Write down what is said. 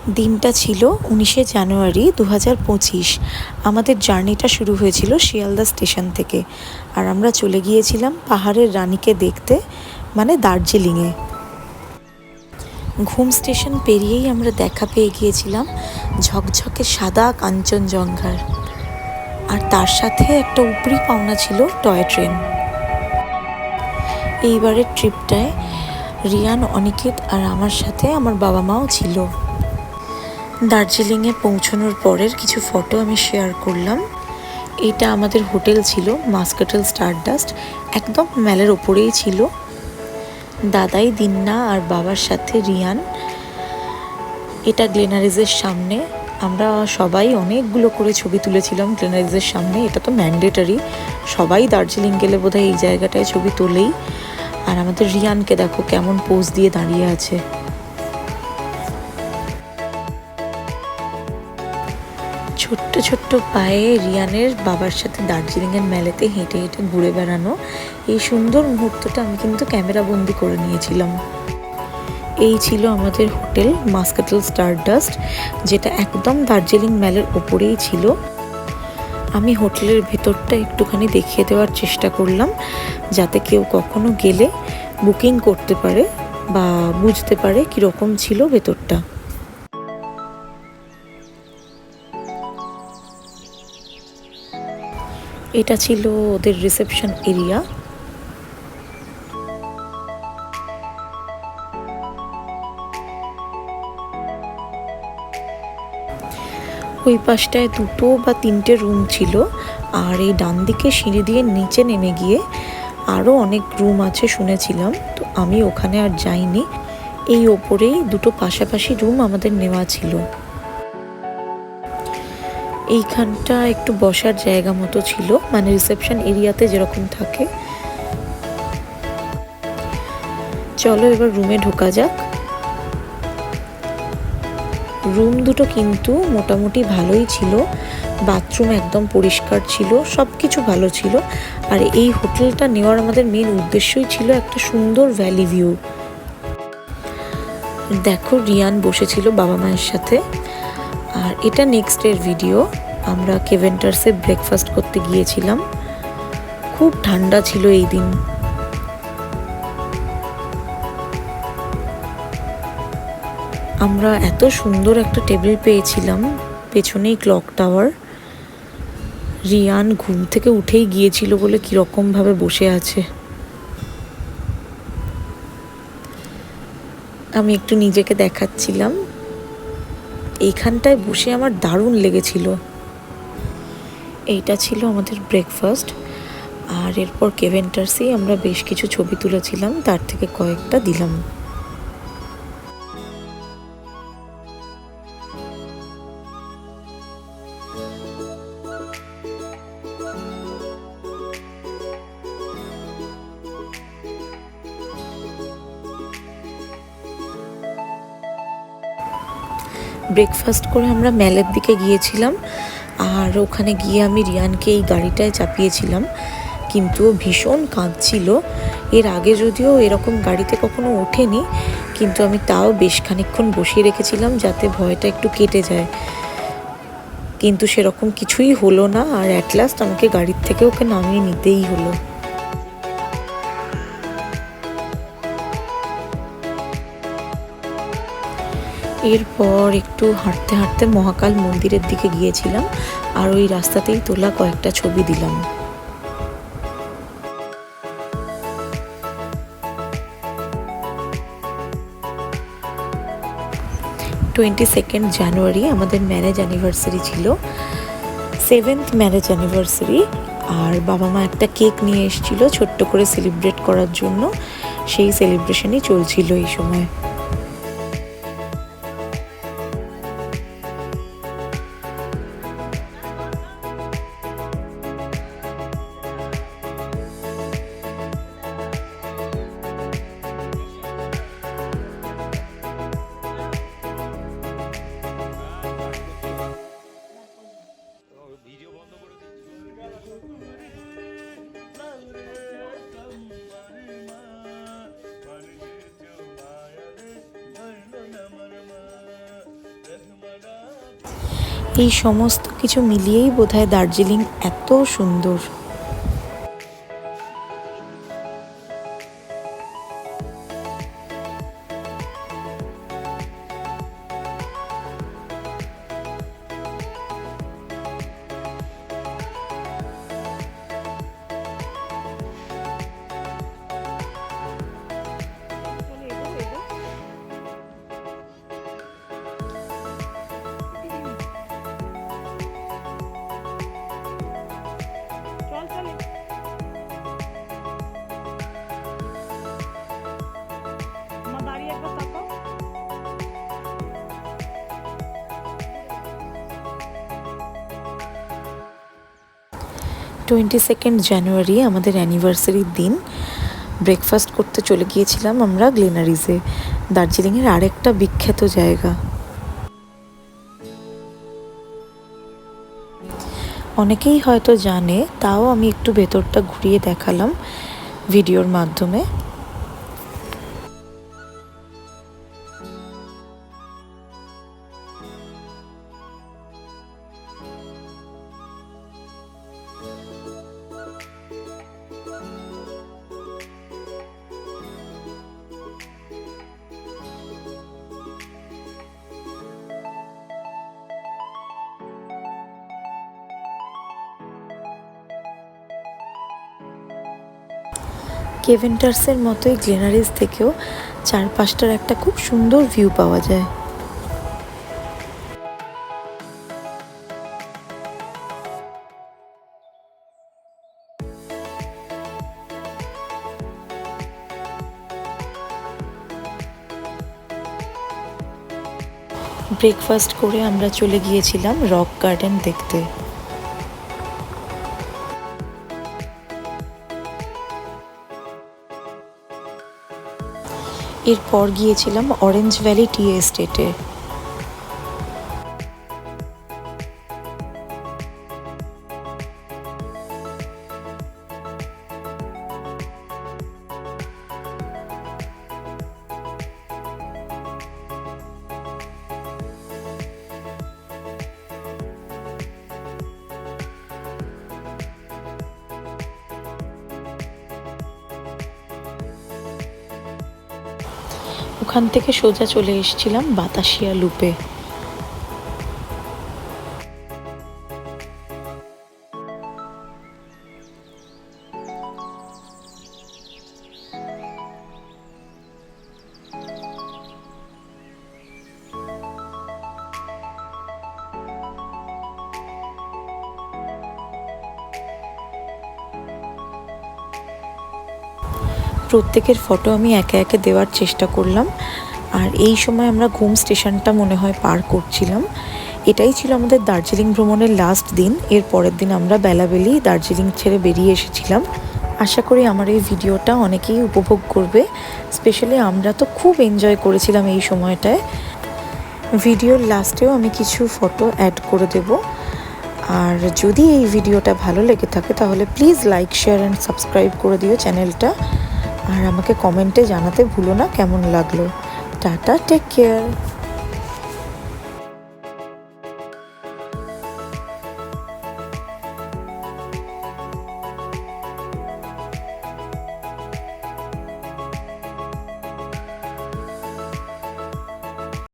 দিনটা ছিল 19শে জানুয়ারি 2025। আমাদের জার্নিটা শুরু হয়েছিল শিয়ালদা স্টেশন থেকে, আর আমরা চলে গিয়েছিলাম পাহাড়ের রানীকে দেখতে, মানে দার্জিলিংয়ে। ঘুম স্টেশন পেরিয়েই আমরা দেখা পেয়ে গিয়েছিলাম ঝকঝকে সাদা কাঞ্চনজঙ্ঘার, আর তার সাথে একটা উপরি পাওনা ছিল টয় ট্রেন। এইবারের ট্রিপটায় রিয়ান, অনিকেত আর আমার সাথে আমার বাবা মাও ছিল। দার্জিলিংয়ে পৌঁছানোর পরের কিছু ফটো আমি শেয়ার করলাম। এটা আমাদের হোটেল ছিল মাস্কাটেল স্টারডাস্ট, একদম ম্যালের ওপরেই ছিল। দাদাই, দিন্না আর বাবার সাথে রিয়ান। এটা গ্লেনারিজের সামনে। আমরা সবাই অনেকগুলো করে ছবি তুলেছিলাম গ্লেনারিজের সামনে। এটা তো ম্যান্ডেটারি, সবাই দার্জিলিং গেলে বোধহয় এই জায়গাটায় ছবি তোলেই। আর আমাদের রিয়ানকে দেখো কেমন পোজ দিয়ে দাঁড়িয়ে আছে। ছোট্ট ছোট্ট পায়ে রিয়ানের বাবার সাথে দার্জিলিংয়ের মেলেতে হেঁটে হেঁটে ঘুরে বেড়ানো, এই সুন্দর মুহূর্তটা আমি কিন্তু ক্যামেরা বন্দি করে নিয়েছিলাম। এই ছিল আমাদের হোটেল মাস্কাটেল স্টারডাস্ট, যেটা একদম দার্জিলিং মেলের ওপরেই ছিল। আমি হোটেলের ভেতরটা একটুখানি দেখিয়ে দেওয়ার চেষ্টা করলাম, যাতে কেউ কখনো গেলে বুকিং করতে পারে বা বুঝতে পারে কীরকম ছিল ভেতরটা। এটা ছিল ওদের রিসেপশন এরিয়া। ওই পাশটায় 2 বা 3টে রুম ছিল, আর এই ডান দিকে সিঁড়ি দিয়ে নিচে নেমে গিয়ে আরও অনেক রুম আছে শুনেছিলাম, তো আমি ওখানে আর যাইনি। এই ওপরেই 2টো পাশাপাশি রুম আমাদের নেওয়া ছিল। এইখানটা একটু বসার জায়গা মতো ছিল, মানে রিসেপশন এরিয়াতে যেরকম থাকে। চলো এবার রুমে ঢোকা যাক। রুম দুটো কিন্তু মোটামুটি ভালোই ছিল, বাথরুম একদম পরিষ্কার ছিল, সব কিছু ভালো ছিল। আর এই হোটেলটা নেওয়ার আমাদের মেন উদ্দেশ্যই ছিল একটা সুন্দর ভ্যালি ভিউ। দেখো রিয়ান বসেছিল বাবা মায়ের সাথে। আর এটা নেক্সট ডের ভিডিও। আমরা কেভেন্টার্সে ব্রেকফাস্ট করতে গিয়েছিলাম। খুব ঠান্ডা ছিল এই দিন। আমরা এত সুন্দর একটা টেবিল পেয়েছিলাম, পেছনেই ক্লক টাওয়ার। রিয়ান ঘুম থেকে উঠেই গিয়েছিল বলে কীরকমভাবে বসে আছে। আমি একটু নিজেকে দেখাচ্ছিলাম। এইখানটায় বসে আমার দারুণ লেগেছিল। এইটা ছিল আমাদের ব্রেকফাস্ট। আর এরপর কেভেন্টার্সেই আমরা বেশ কিছু ছবি তুলেছিলাম, তার থেকে কয়েকটা দিলাম। ব্রেকফাস্ট করে আমরা ম্যালের দিকে গিয়েছিলাম, আর ওখানে গিয়ে আমি রিয়ানকে এই গাড়িটায় চাপিয়েছিলাম, কিন্তু ও ভীষণ কাঁদছিল। এর আগে যদিও এরকম গাড়িতে কখনো ওঠেনি, কিন্তু আমি তাও বেশ খানিকক্ষণ বসিয়ে রেখেছিলাম যাতে ভয়টা একটু কেটে যায়। কিন্তু সেরকম কিছুই হলো না, আর অ্যাট লাস্ট আমাকে গাড়ির থেকে ওকে নামিয়ে নিতেই হলো। এরপর একটু হাঁটতে হাঁটতে মহাকাল মন্দিরের দিকে গিয়েছিলাম, আর ওই রাস্তাতেই তোলা কয়েকটা ছবি দিলাম। 22nd জানুয়ারি আমাদের ম্যারেজ অ্যানিভার্সারি ছিল, 7th ম্যারেজ অ্যানিভার্সারি। আর বাবা মা একটা কেক নিয়ে এসেছিল ছোট্ট করে সেলিব্রেট করার জন্য। সেই সেলিব্রেশনই চলছিল এই সময়। এই সমস্ত কিছু মিলিয়েই বোধহয় দার্জিলিং এত সুন্দর। দাঁড়িয়ে একবার তাকাও। 22 জানুয়ারি আমাদের অ্যানিভার্সারির দিন ব্রেকফাস্ট করতে চলে গিয়েছিলাম আমরা গ্লেনারিজে, দার্জিলিংয়ের আরেকটা বিখ্যাত জায়গা। অনেকেই হয়তো জানে, তাও আমি একটু ভেতরটা ঘুরিয়ে দেখালাম ভিডিওর মাধ্যমে। কেভেন্টার্সের মতোই গ্লেনারিজ থেকেও চারপাশটার একটা খুব সুন্দর ভিউ পাওয়া যায়। ব্রেকফাস্ট করে আমরা চলে গিয়েছিলাম রক গার্ডেন দেখতে। এরপর গিয়েছিলাম অরেঞ্জ ভ্যালি টি এস্টেটে। ওখান থেকে সোজা চলে এসেছিলাম বাতাসিয়া লুপে। প্রত্যেকের ফটো আমি একে একে দেওয়ার চেষ্টা করলাম। আর এই সময় আমরা ঘুম স্টেশনটা মনে হয় পার করছিলাম। এটাই ছিল আমাদের দার্জিলিং ভ্রমণের লাস্ট দিন। এর পরের দিন আমরা বেলাবেলি দার্জিলিং ছেড়ে বেরিয়ে এসেছিলাম। আশা করি আমার এই ভিডিওটা অনেকেই উপভোগ করবে। স্পেশালি আমরা তো খুব এনজয় করেছিলাম এই সময়টায়। ভিডিওর লাস্টেও আমি কিছু ফটো অ্যাড করে দেব। আর যদি এই ভিডিওটা ভালো লেগে থাকে তাহলে please like, share and subscribe করে দিও চ্যানেলটা। আর আমাকে কমেন্টে জানাতে ভুলো না কেমন লাগলো। Tata, take care.